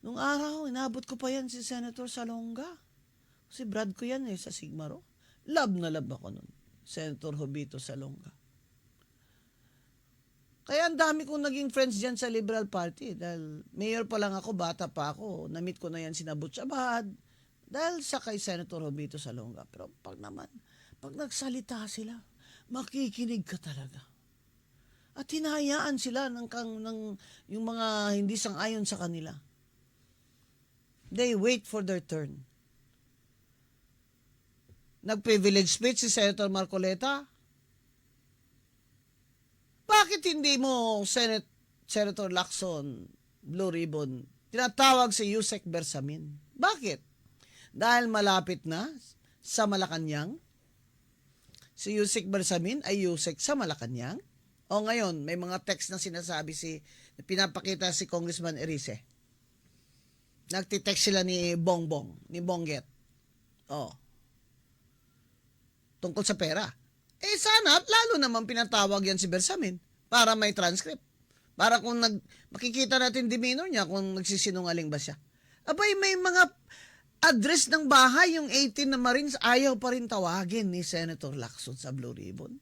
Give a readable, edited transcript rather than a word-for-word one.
Nung araw, inabot ko pa yan si Senator Salonga. Si Brad ko yan sa Sigmaro. Love na love ako nun. Senator Jovito Salonga. Kaya ang dami kong naging friends dyan sa Liberal Party. Dahil mayor pa lang ako, bata pa ako. Na-meet ko na yan sina Butch Abad. Dahil sa kay Senator Jovito Salonga. Pero pag nagsalita sila, makikinig ka talaga. At hinahayaan sila ng yung mga hindi sang-ayon sa kanila. They wait for their turn. Nag-privilege speech si Senator Marcoleta. Bakit hindi mo Senator Lacson, Blue Ribbon, tinatawag si Yusek Bersamin? Bakit? Dahil malapit na sa Malacanang? Si Yusek Bersamin ay Yusek sa Malacanang? O ngayon, may mga text na sinasabi pinapakita si Congressman Erice. Nagtitext sila ni Bongget. Tungkol sa pera. Sana, lalo naman pinatawag yan si Bersamin para may transcript. Para kung makikita natin demeanor niya kung nagsisinungaling ba siya. Abay, may mga address ng bahay, yung 18 na Marines, ayaw pa rin tawagin ni Senator Lacson sa Blue Ribbon.